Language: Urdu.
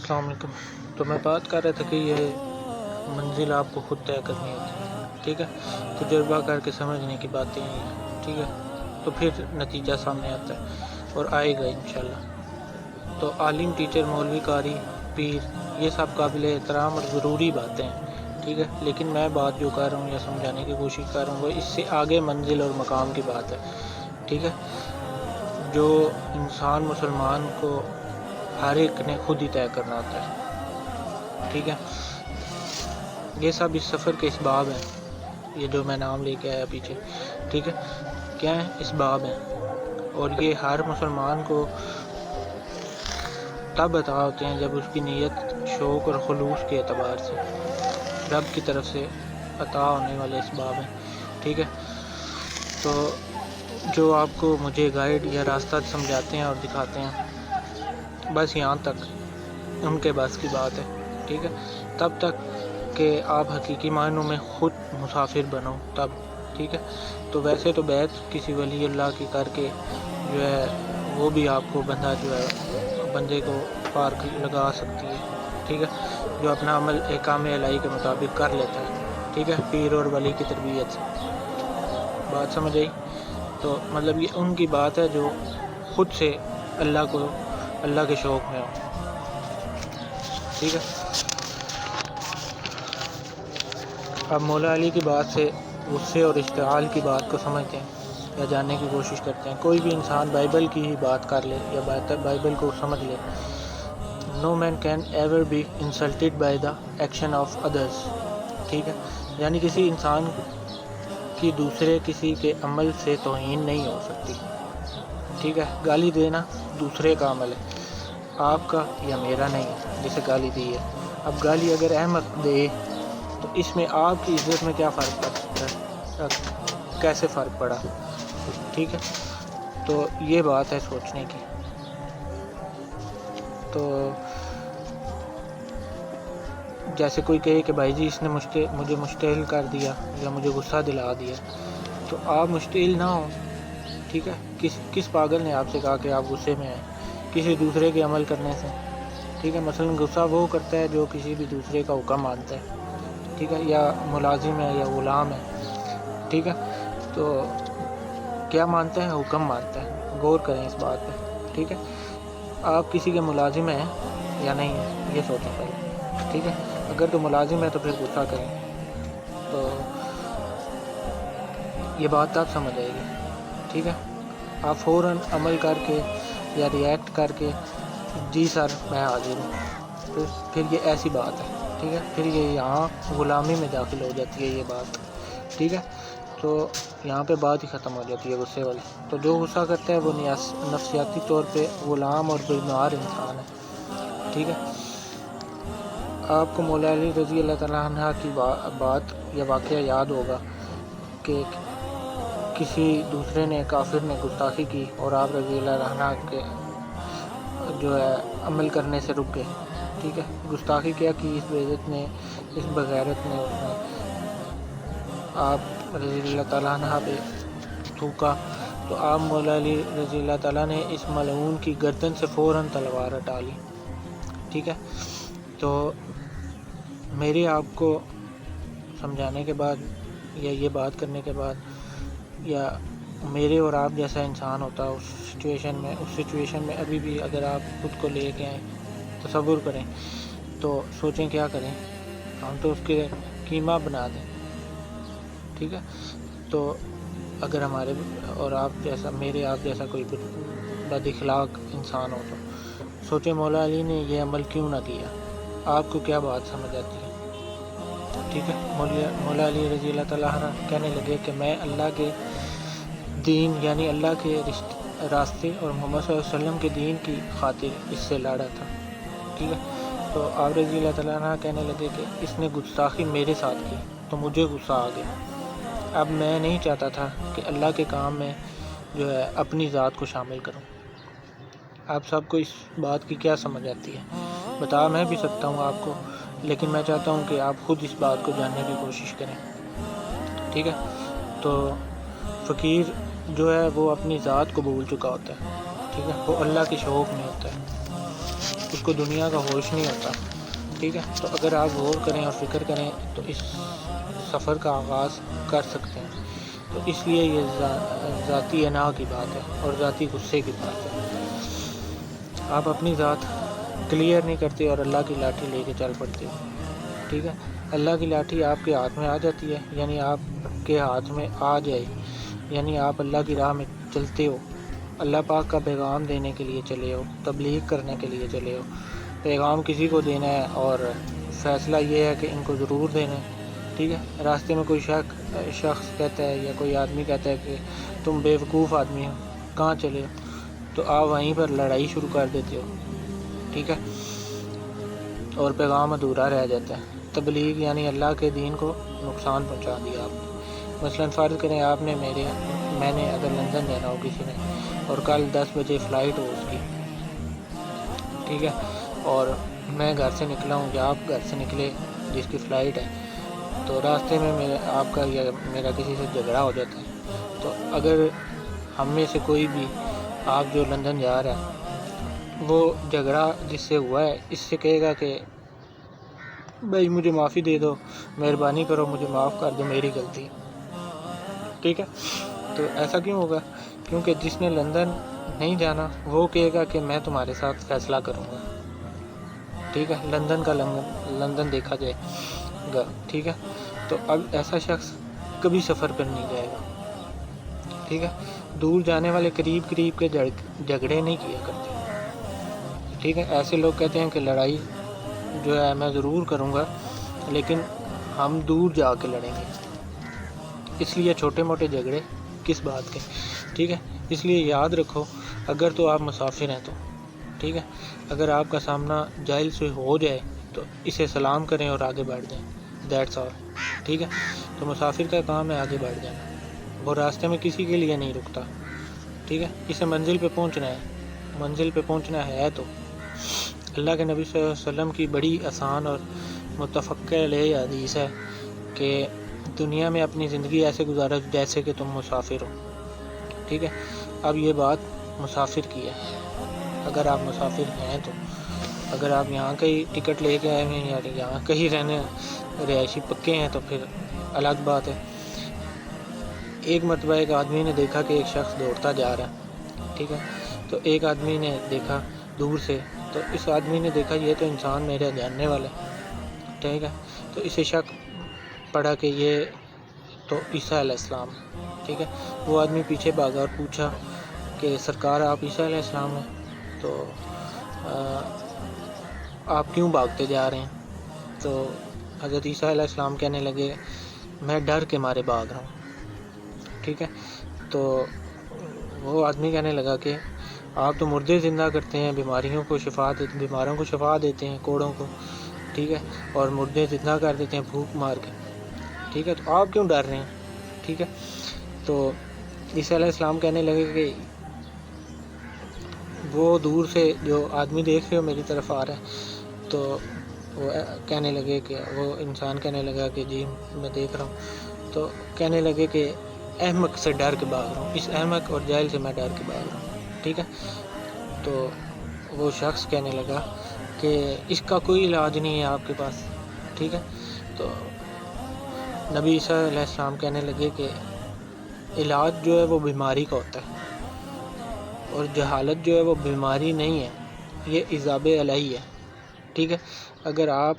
السلام علیکم۔ تو میں بات کر رہا تھا کہ یہ منزل آپ کو خود طے کرنی ہوتی ہے، ٹھیک ہے، تجربہ کر کے سمجھنے کی باتیں ہیں یہ، ٹھیک ہے، تو پھر نتیجہ سامنے آتا ہے اور آئے گا انشاءاللہ۔ تو عالم، ٹیچر، مولوی، قاری، پیر، یہ سب قابل احترام اور ضروری باتیں ہیں، ٹھیک ہے، لیکن میں بات جو کر رہا ہوں یا سمجھانے کی کوشش کر رہا ہوں وہ اس سے آگے منزل اور مقام کی بات ہے، ٹھیک ہے، جو انسان مسلمان کو ہر ایک نے خود ہی طے کرنا ہوتا ہے، ٹھیک ہے۔ یہ سب اس سفر کے اسباب ہیں، یہ جو میں نام لے کے آیا پیچھے، ٹھیک ہے، کیا ہیں؟ اسباب ہیں، اور یہ ہر مسلمان کو تب عطا ہوتے ہیں جب اس کی نیت، شوق اور خلوص کے اعتبار سے رب کی طرف سے عطا ہونے والے اسباب ہیں، ٹھیک ہے۔ تو جو آپ کو مجھے گائیڈ یا راستہ سمجھاتے ہیں اور دکھاتے ہیں، بس یہاں تک ان کے بس کی بات ہے، ٹھیک ہے، تب تک کہ آپ حقیقی معنوں میں خود مسافر بنو تب، ٹھیک ہے۔ تو ویسے تو بیعت کسی ولی اللہ کی کر کے جو ہے وہ بھی آپ کو بندے کو پار لگا سکتی ہے، ٹھیک ہے، جو اپنا عمل احکام الہی کے مطابق کر لیتا ہے، ٹھیک ہے، پیر اور ولی کی تربیت سے۔ بات سمجھ آئی؟ تو مطلب یہ ان کی بات ہے جو خود سے اللہ کے شوق میں ہو، ٹھیک ہے۔ اب مولا علی کی بات سے غصے اور اشتعال کی بات کو سمجھتے ہیں یا جاننے کی کوشش کرتے ہیں۔ کوئی بھی انسان بائبل کی ہی بات کر لے یا بائبل کو سمجھ لے، No man can ever be insulted by the action of others، ٹھیک ہے، یعنی کسی انسان کی دوسرے کسی کے عمل سے توہین نہیں ہو سکتی، ٹھیک ہے۔ گالی دینا دوسرے کا عمل ہے، آپ کا یا میرا نہیں ہے جسے گالی دی ہے۔ اب گالی اگر احمق دے تو اس میں آپ کی عزت میں کیا فرق پڑ سکتا ہے؟ کیسے فرق پڑا؟ ٹھیک ہے، تو یہ بات ہے سوچنے کی۔ تو جیسے کوئی کہے کہ بھائی جی اس نے مجھے مشتعل کر دیا یا مجھے غصہ دلا دیا، تو آپ مشتعل نہ ہوں، ٹھیک ہے۔ کس پاگل نے آپ سے کہا کہ آپ غصے میں آئیں؟ کسی دوسرے کے عمل کرنے سے، ٹھیک ہے۔ مثلا غصہ وہ کرتا ہے جو کسی بھی دوسرے کا حکم مانتا ہے، ٹھیک ہے، یا ملازم ہے یا غلام ہے، ٹھیک ہے، تو کیا مانتا ہے؟ حکم مانتا ہے۔ غور کریں اس بات پہ، ٹھیک ہے۔ آپ کسی کے ملازم ہیں یا نہیں ہیں، یہ سوچیں پہلے، ٹھیک ہے۔ اگر تو ملازم ہے تو پھر غصہ کریں، تو یہ بات آپ سمجھ آئے گی، ٹھیک ہے۔ آپ فوراً عمل کر کے یا ریئیکٹ کر کے جی سر میں حاضر ہوں، پھر یہ ایسی بات ہے، ٹھیک ہے، پھر یہ یہاں غلامی میں داخل ہو جاتی ہے یہ بات، ٹھیک ہے۔ تو یہاں پہ بات ہی ختم ہو جاتی ہے غصے والی۔ تو جو غصہ کرتا ہے وہ نفسیاتی طور پہ غلام اور بیمار انسان ہے، ٹھیک ہے۔ آپ کو مولا علی رضی اللہ تعالیٰ عنہ کی بات یا واقعہ یاد ہوگا کہ کسی دوسرے نے، کافر نے گستاخی کی اور آپ رضی اللہ عنہ کے جو ہے عمل کرنے سے رک گئے، ٹھیک ہے۔ گستاخی کیا کی؟ اس بے عزت نے، اس بغیرت نے، اس نے آپ رضی اللہ تعالیٰ عنہ پہ تھوکا، تو آپ مولا علی رضی اللہ تعالیٰ نے اس ملعون کی گردن سے فوراً تلوار ہٹا لی، ٹھیک ہے۔ تو میری آپ کو سمجھانے کے بعد یا یہ بات کرنے کے بعد، یا میرے اور آپ جیسا انسان ہوتا اس سچویشن میں ابھی بھی اگر آپ خود کو لے کے آئیں، تصور کریں، تو سوچیں کیا کریں؟ ہم تو اس کے قیمہ بنا دیں، ٹھیک ہے۔ تو اگر ہمارے اور آپ جیسا، میرے آپ جیسا کوئی بد اخلاق انسان ہو تو سوچیں مولا علی نے یہ عمل کیوں نہ کیا؟ آپ کو کیا بات سمجھ آتی ہے؟ ٹھیک ہے۔ مولا علی رضی اللہ تعالیٰ عنہ کہنے لگے کہ میں اللہ کے دین یعنی اللہ کے راستے اور محمد صلی اللہ علیہ وسلم کے دین کی خاطر اس سے لڑا تھا، ٹھیک ہے۔ تو آپ رضی اللہ تعالیٰ عنہ کہنے لگے کہ اس نے گستاخی میرے ساتھ کی تو مجھے غصہ آ گیا۔ اب میں نہیں چاہتا تھا کہ اللہ کے کام میں جو ہے اپنی ذات کو شامل کروں۔ آپ سب کو اس بات کی کیا سمجھ آتی ہے؟ بتا میں بھی سکتا ہوں آپ کو، لیکن میں چاہتا ہوں کہ آپ خود اس بات کو جاننے کی کوشش کریں، ٹھیک ہے۔ تو فقیر جو ہے وہ اپنی ذات کو بھول چکا ہوتا ہے، ٹھیک ہے، وہ اللہ کے شوق میں ہوتا ہے، اس کو دنیا کا ہوش نہیں ہوتا، ٹھیک ہے؟ تو اگر آپ غور کریں اور فکر کریں تو اس سفر کا آغاز کر سکتے ہیں۔ تو اس لیے یہ ذاتی انا کی بات ہے اور ذاتی غصے کی بات ہے۔ آپ اپنی ذات کلیئر نہیں کرتے اور اللہ کی لاٹھی لے کے چل پڑتے ہو، ٹھیک ہے؟ اللہ کی لاٹھی آپ کے ہاتھ میں آ جاتی ہے، یعنی آپ کے ہاتھ میں آ جائے، یعنی آپ اللہ کی راہ میں چلتے ہو، اللہ پاک کا پیغام دینے کے لیے چلے ہو، تبلیغ کرنے کے لیے چلے ہو، پیغام کسی کو دینا ہے اور فیصلہ یہ ہے کہ ان کو ضرور دینا ہے، ٹھیک ہے؟ راستے میں کوئی شخص کہتا ہے یا کوئی آدمی کہتا ہے کہ تم بے وقوف آدمی ہو، کہاں چلے ہو، تو آپ وہیں پر لڑائی شروع کر دیتے ہو، ٹھیک ہے؟ اور پیغام ادھورا رہ جاتا ہے۔ تبلیغ یعنی اللہ کے دین کو نقصان پہنچا دیا آپ نے۔ مثلاً فرض کریں آپ نے میں نے اگر لندن جانا ہو کسی نے، اور کل 10 بجے فلائٹ ہو اس کی، ٹھیک ہے؟ اور میں گھر سے نکلا ہوں یا آپ گھر سے نکلے جس کی فلائٹ ہے، تو راستے میں آپ کا یا میرا کسی سے جھگڑا ہو جاتا ہے، تو اگر ہم میں سے کوئی بھی، آپ جو لندن جا رہا ہے، وہ جھگڑا جس سے ہوا ہے اس سے کہے گا کہ بھائی مجھے معافی دے دو، مہربانی کرو مجھے معاف کر دو، میری غلطی، ٹھیک ہے؟ تو ایسا کیوں ہوگا؟ کیونکہ جس نے لندن نہیں جانا وہ کہے گا کہ میں تمہارے ساتھ فیصلہ کروں گا، ٹھیک ہے؟ لندن دیکھا جائے گا، ٹھیک ہے؟ تو اب ایسا شخص کبھی سفر پر نہیں جائے گا، ٹھیک ہے؟ دور جانے والے قریب کے جھگڑے نہیں کیا کرتے، ٹھیک ہے؟ ایسے لوگ کہتے ہیں کہ لڑائی جو ہے میں ضرور کروں گا لیکن ہم دور جا کے لڑیں گے، اس لیے چھوٹے موٹے جھگڑے کس بات کے، ٹھیک ہے؟ اس لیے یاد رکھو، اگر تو آپ مسافر ہیں تو، ٹھیک ہے؟ اگر آپ کا سامنا جاہل سے ہو جائے تو اسے سلام کریں اور آگے بڑھ جائیں، دیٹس آل، ٹھیک ہے؟ تو مسافر کا کام ہے آگے بڑھ جانا، وہ راستے میں کسی کے لیے نہیں رکتا، ٹھیک ہے؟ اسے منزل پہ پہنچنا ہے تو اللہ کے نبی صلی اللہ علیہ وسلم کی بڑی آسان اور متفق علیہ حدیث ہے کہ دنیا میں اپنی زندگی ایسے گزارو جیسے کہ تم مسافر ہو، ٹھیک ہے؟ اب یہ بات مسافر کی ہے، اگر آپ مسافر ہیں تو، اگر آپ یہاں کہیں ٹکٹ لے کے آئے ہیں یا یہاں کہیں رہنے رہائشی پکے ہیں تو پھر الگ بات ہے۔ ایک مرتبہ ایک آدمی نے دیکھا کہ ایک شخص دوڑتا جا رہا ہے، ٹھیک ہے؟ تو ایک آدمی نے دیکھا دور سے، تو اس آدمی نے دیکھا یہ تو انسان میرے جاننے والا ہے، ٹھیک ہے؟ تو اسے شک پڑا کہ یہ تو عیسیٰ علیہ السلام ہے، ٹھیک ہے؟ وہ آدمی پیچھے بھاگا اور پوچھا کہ سرکار آپ عیسیٰ علیہ السلام ہیں، تو آپ کیوں بھاگتے جا رہے ہیں؟ تو حضرت عیسیٰ علیہ السلام کہنے لگے میں ڈر کے مارے بھاگ رہا ہوں، ٹھیک ہے؟ تو وہ آدمی کہنے لگا کہ آپ تو مردے زندہ کرتے ہیں، بیماروں کو شفا دیتے ہیں، کوڑوں کو، ٹھیک ہے؟ اور مردے زندہ کر دیتے ہیں بھوک مار کے، ٹھیک ہے؟ تو آپ کیوں ڈر رہے ہیں، ٹھیک ہے؟ تو عیسیٰ علیہ السلام کہنے لگے کہ وہ دور سے جو آدمی دیکھ رہے ہو میری طرف آ رہا ہے، تو وہ کہنے لگے کہ وہ انسان کہنے لگا کہ جی میں دیکھ رہا ہوں، تو کہنے لگے کہ احمق سے ڈر کے بھاگ رہا ہوں، اس احمق اور جاہل سے میں ڈر کے بھاگ رہا ہوں، ٹھیک ہے؟ تو وہ شخص کہنے لگا کہ اس کا کوئی علاج نہیں ہے آپ کے پاس، ٹھیک ہے؟ تو نبی عیسیٰ علیہ السلام کہنے لگے کہ علاج جو ہے وہ بیماری کا ہوتا ہے، اور جہالت جو ہے وہ بیماری نہیں ہے، یہ عذاب الہی ہے، ٹھیک ہے؟ اگر آپ